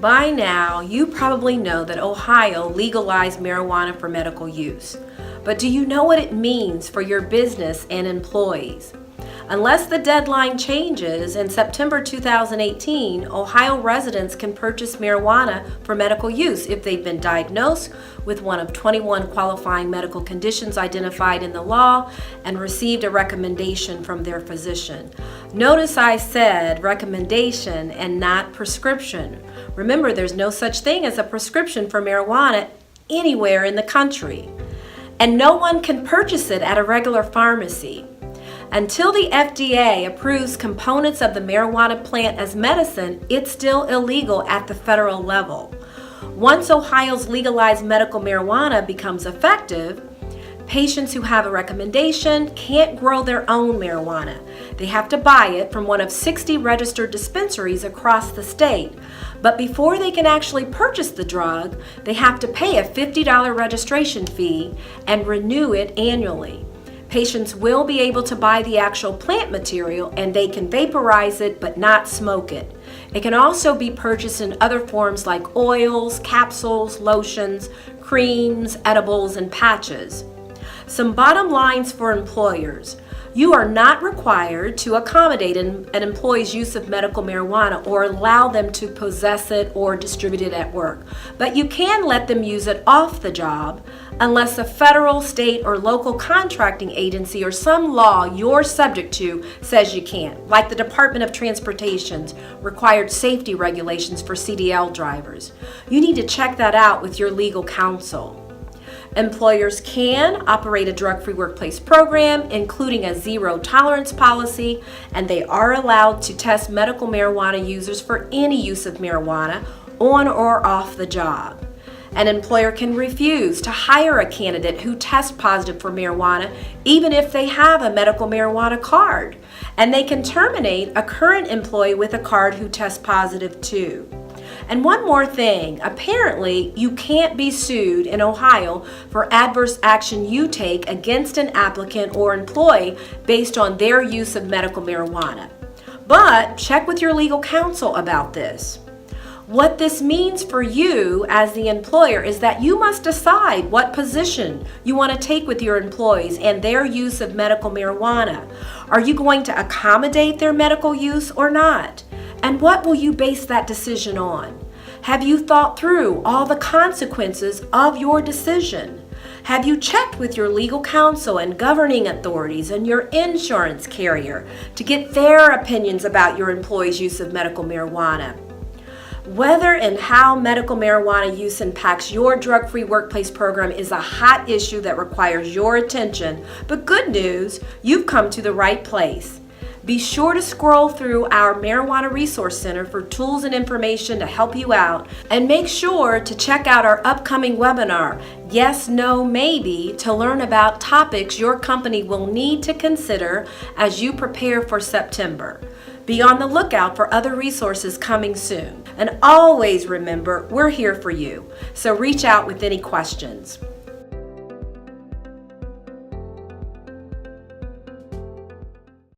By now, you probably know that Ohio legalized marijuana for medical use. But do you know what it means for your business and employees? Unless the deadline changes in September 2018, Ohio residents can purchase marijuana for medical use if they've been diagnosed with one of 21 qualifying medical conditions identified in the law and received a recommendation from their physician. Notice I said recommendation and not prescription. Remember, there's no such thing as a prescription for marijuana anywhere in the country. And no one can purchase it at a regular pharmacy. Until the FDA approves components of the marijuana plant as medicine, it's still illegal at the federal level. Once Ohio's legalized medical marijuana becomes effective, patients who have a recommendation can't grow their own marijuana. They have to buy it from one of 60 registered dispensaries across the state. But before they can actually purchase the drug, they have to pay a $50 registration fee and renew it annually. Patients will be able to buy the actual plant material and they can vaporize it but not smoke it. It can also be purchased in other forms like oils, capsules, lotions, creams, edibles, and patches. Some bottom lines for employers. You are not required to accommodate an employee's use of medical marijuana or allow them to possess it or distribute it at work, but you can let them use it off the job unless a federal, state, or local contracting agency or some law you're subject to says you can't, like the Department of Transportation's required safety regulations for CDL drivers. You need to check that out with your legal counsel. Employers can operate a drug-free workplace program, including a zero tolerance policy, and they are allowed to test medical marijuana users for any use of marijuana on or off the job. An employer can refuse to hire a candidate who tests positive for marijuana, even if they have a medical marijuana card, and they can terminate a current employee with a card who tests positive too. And one more thing, apparently you can't be sued in Ohio for adverse action you take against an applicant or employee based on their use of medical marijuana. But check with your legal counsel about this. What this means for you as the employer is that you must decide what position you want to take with your employees and their use of medical marijuana. Are you going to accommodate their medical use or not? And what will you base that decision on? Have you thought through all the consequences of your decision? Have you checked with your legal counsel and governing authorities and your insurance carrier to get their opinions about your employees' use of medical marijuana? Whether and how medical marijuana use impacts your drug-free workplace program is a hot issue that requires your attention, but good news, you've come to the right place. Be sure to scroll through our Marijuana Resource Center for tools and information to help you out, and make sure to check out our upcoming webinar, Yes, No, Maybe, to learn about topics your company will need to consider as you prepare for September. Be on the lookout for other resources coming soon. And always remember, we're here for you. So reach out with any questions.